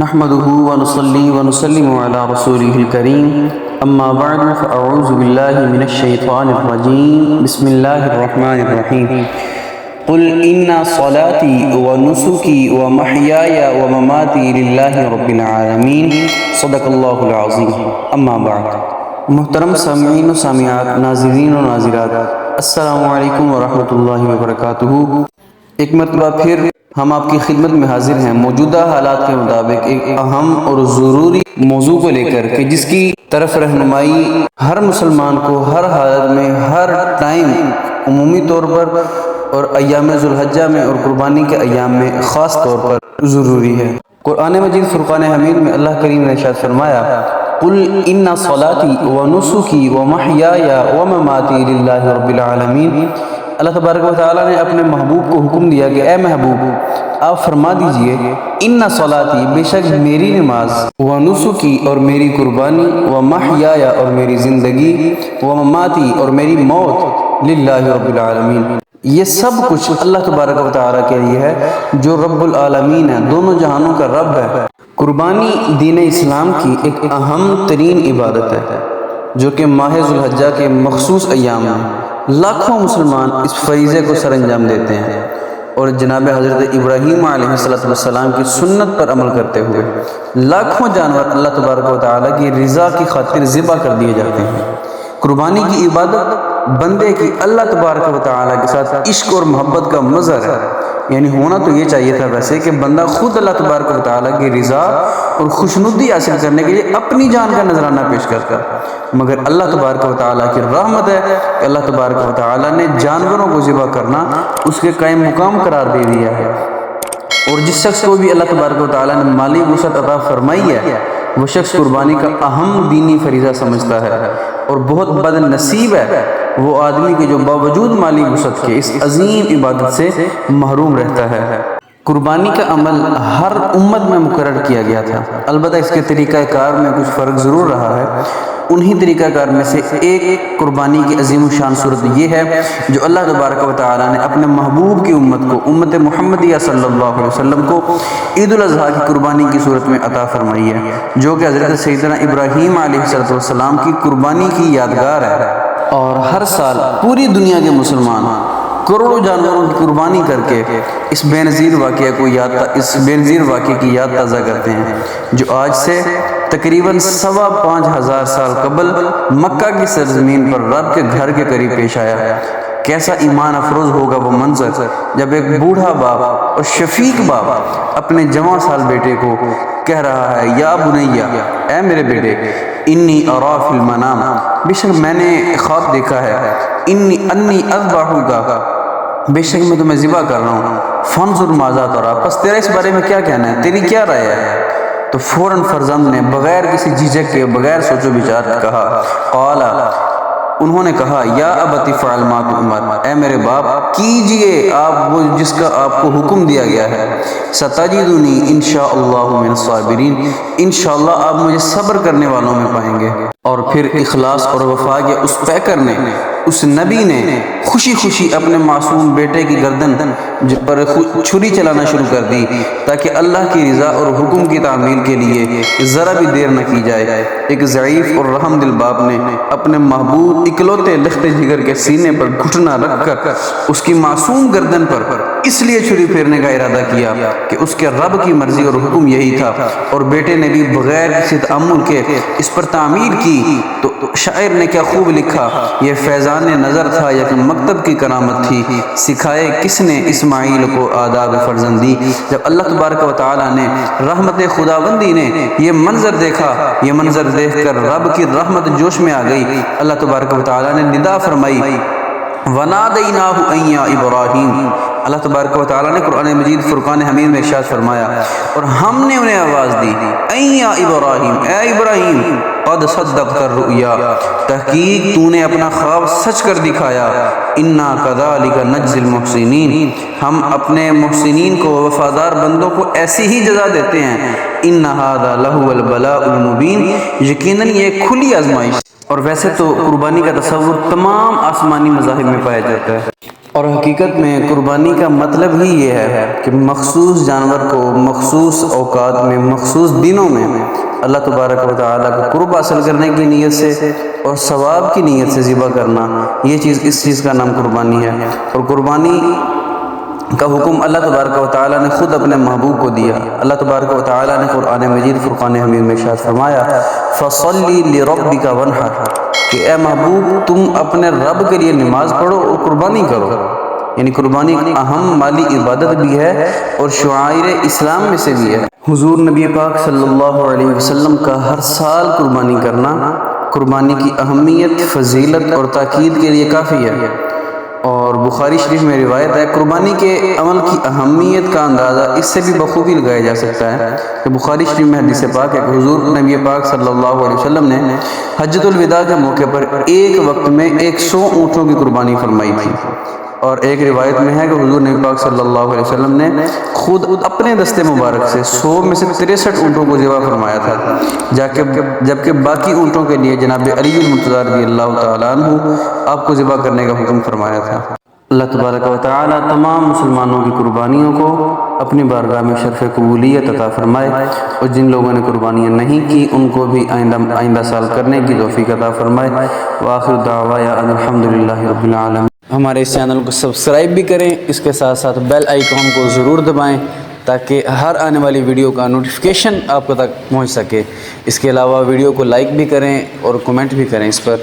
نحمده ونصلي ونسلم على رسوله الكريم اما بعد فاعوذ بالله من الشيطان الرجيم بسم الله الرحمن الرحيم قل ان صلاتي ونسكي ومحياي ومماتي لله رب العالمين صدق الله العظيم اما بعد محترم سامعین و سامعات، ناظرین و ناظرات، السلام علیکم ورحمۃ اللہ وبرکاتہ۔ ایک مرتبہ پھر ہم آپ کی خدمت میں حاضر ہیں موجودہ حالات کے مطابق ایک اہم اور ضروری موضوع کو لے کر کہ جس کی طرف رہنمائی ہر مسلمان کو ہر حالت میں ہر ٹائم عمومی طور پر اور ایام ذوالحجہ میں اور قربانی کے ایام میں خاص طور پر ضروری ہے۔ قرآن مجید فرقان حمید میں اللہ کریم نے ارشاد فرمایا قل ان صلاتی ونسکی ومحیای ومماتی للہ رب العالمین۔ اللہ تبارک و تعالیٰ نے اپنے محبوب کو حکم دیا کہ اے محبوب آپ فرما دیجئے ان صلاتی، بے شک میری نماز، ونسکی اور میری قربانی، ومحیای اور میری زندگی، ومماتی اور میری موت للہ رب العالمین، یہ سب کچھ اللہ تبارک و تعالیٰ کے لیے ہے جو رب العالمین ہے، دونوں جہانوں کا رب ہے۔ قربانی دین اسلام کی ایک اہم ترین عبادت ہے جو کہ ماہ ذوالحجہ کے مخصوص ایام میں لاکھوں مسلمان اس فریضے کو سر انجام دیتے ہیں اور جناب حضرت ابراہیم علیہ السلام کی سنت پر عمل کرتے ہوئے لاکھوں جانور اللہ تبارک و تعالیٰ کی رضا کی خاطر ذبح کر دیے جاتے ہیں۔ قربانی کی عبادت بندے کی اللہ تبارک و تعالیٰ کے ساتھ عشق اور محبت کا مظہر ہے، یعنی ہونا تو یہ چاہیے تھا ویسے کہ بندہ خود اللہ تبارک و تعالیٰ کی رضا اور خوشنودی حاصل کرنے کے لیے اپنی جان کا نذرانہ پیش کرتا، مگر اللہ تبارک و تعالیٰ کی رحمت ہے کہ اللہ تبارک و تعالیٰ نے جانوروں کو ذبح کرنا اس کے قائم مقام قرار دے دیا ہے، اور جس شخص کو بھی اللہ تبارک و تعالیٰ نے مالی وسعت عطا فرمائی ہے وہ شخص قربانی کا اہم دینی فریضہ سمجھتا ہے، اور بہت بد نصیب ہے وہ آدمی کے جو باوجود مالی وسعت کے اس عظیم عبادت سے محروم رہتا ہے۔ قربانی کا عمل ہر امت میں مقرر کیا گیا تھا، البتہ اس کے طریقہ کار میں کچھ فرق ضرور رہا ہے۔ انہی طریقہ کار میں سے ایک قربانی کی عظیم الشان صورت یہ ہے جو اللہ تبارک و تعالیٰ نے اپنے محبوب کی امت کو، امت محمدیہ صلی اللہ علیہ وسلم کو عید الاضحیٰ کی قربانی کی صورت میں عطا فرمائی ہے، جو کہ حضرت سیدنا ابراہیم علیہ السلام کی قربانی کی یادگار ہے، اور ہر سال پوری دنیا کے مسلمان کروڑوں جانوروں کی قربانی کر کے اس بے نظیر واقعے کی یاد تازہ کرتے ہیں جو آج سے تقریباً 5,500 سال قبل مکہ کی سرزمین پر رب کے گھر کے قریب پیش آیا۔ کیسا ایمان افروز ہوگا وہ منظر جب ایک بوڑھا باپ اور شفیق باپ اپنے جوان سال بیٹے کو کہہ رہا ہے یا بنیا، اے میرے بیٹے، انی ارا فی المنام، بے شک میں نے خواب دیکھا ہے، انی اذبحک، بے شک میں تمہیں ذبح کر رہا ہوں، فانظر ماذا تری، پس تیرا اس بارے میں کیا کہنا ہے، تیری کیا رائے ہے؟ تو فوراً فرزند نے بغیر کسی جھجک کے، بغیر سوچ و بچار کہا، قال، انہوں نے کہا یا ابت افعل ما تؤمر، اے میرے باپ کیجئے آپ وہ جس کا آپ کو حکم دیا گیا ہے، ستجدنی انشاءاللہ من الصابرین، انشاءاللہ آپ مجھے صبر کرنے والوں میں پائیں گے۔ اور پھر اخلاص اور وفا کے اس پیکر نے، اس نبی نے خوشی خوشی اپنے معصوم بیٹے کی گردن پر چھری چلانا شروع کر دی تاکہ اللہ کی رضا اور حکم کی تعمیل کے لیے ذرا بھی دیر نہ کی جائے۔ ایک ضعیف اور رحم دل باپ نے اپنے محبوب اکلوتے لخت جگر کے سینے پر گھٹنا رکھ کر اس کی معصوم گردن پر اس لیے چھری پھیرنے کا ارادہ کیا کہ اس کے رب کی مرضی اور حکم یہی تھا، اور بیٹے نے بھی بغیر کسی تأمل کے اس پر تعمیر کی۔ تو شاعر نے کیا خوب لکھا، یہ فیضان نظر تھا یا کہ مکتب کی کرامت تھی، سکھائے کس نے اسماعیل کو آداب فرزندی۔ جب اللہ تبارک و تعالیٰ نے رحمت خداوندی نے یہ منظر دیکھا، یہ منظر دیکھ کر رب کی رحمت جوش میں آ گئی، اللہ تبارک و تعالیٰ نے ندا فرمائی وَنَادَيْنَاهُ أَن يَا إِبْرَاهِيمُ۔ اللہ تبارک و تعالیٰ نے قرآن مجید فرقان حمید میں ارشاد فرمایا اور ہم نے انہیں آواز دی اَن يَا إِبْرَاهِيمُ، اے ابراہیم، قد صدقت الرؤیا، تحقیق تو نے اپنا خواب سچ کر دکھایا، انا كذلك نجزي المحسنین، ہم اپنے محسنین کو، وفادار بندوں کو ایسی ہی جزا دیتے ہیں، ان هذا لهو البلاء المبین، یقیناً یہ کھلی آزمائش۔ اور ویسے تو قربانی کا تصور تمام آسمانی مذاہب میں پایا جاتا ہے، اور حقیقت میں قربانی کا مطلب ہی یہ ہے کہ مخصوص جانور کو مخصوص اوقات میں مخصوص دنوں میں اللہ تبارک و تعالیٰ کا قرب حاصل کرنے کی نیت سے اور ثواب کی نیت سے ذبح کرنا، یہ چیز اس چیز کا نام قربانی ہے۔ اور قربانی کا حکم اللہ تبارک و تعالیٰ نے خود اپنے محبوب کو دیا۔ اللہ تبارک و تعالیٰ نے قرآن مجید فرقان حمید میں ارشاد فرمایا فَصَلِّ لِرَبِّكَ وَانْحَرْ، کہ اے محبوب تم اپنے رب کے لیے نماز پڑھو اور قربانی کرو۔ یعنی قربانی ایک اہم مالی عبادت بھی ہے اور شعائر اسلام میں سے بھی ہے۔ حضور نبی پاک صلی اللہ علیہ وسلم کا ہر سال قربانی کرنا قربانی کی اہمیت، فضیلت اور تاکید کے لیے کافی ہے۔ اور بخاری شریف میں روایت ہے، قربانی کے عمل کی اہمیت کا اندازہ اس سے بھی بخوبی لگایا جا سکتا ہے کہ بخاری شریف میں حدیث پاک ہے کہ حضور نبی پاک صلی اللہ علیہ وسلم نے حجۃ الوداع کے موقع پر ایک وقت میں 100 اونٹوں کی قربانی فرمائی تھی۔ اور ایک روایت میں ہے کہ حضور نبی پاک صلی اللہ علیہ وسلم نے خود اپنے دستے مبارک سے 100 میں سے 63 اونٹوں کو ذبح فرمایا تھا، جبکہ باقی اونٹوں کے لیے جناب علی المرتضیٰ رضی اللہ تعالیٰ عنہ آپ کو ذبح کرنے کا حکم فرمایا تھا۔ اللہ تبارک و تعالیٰ تمام مسلمانوں کی قربانیوں کو اپنی بارگاہ میں شرف قبولیت عطا فرمائے، اور جن لوگوں نے قربانیاں نہیں کی ان کو بھی آئندہ سال کرنے کی توفیق عطا فرمائے۔ وآخر دعوانا ان الحمدللہ رب العالمین۔ ہمارے اس چینل کو سبسکرائب بھی کریں، اس کے ساتھ ساتھ بیل آئیکن کو ضرور دبائیں تاکہ ہر آنے والی ویڈیو کا نوٹیفیکیشن آپ کو تک پہنچ سکے۔ اس کے علاوہ ویڈیو کو لائک بھی کریں اور کمنٹ بھی کریں اس پر۔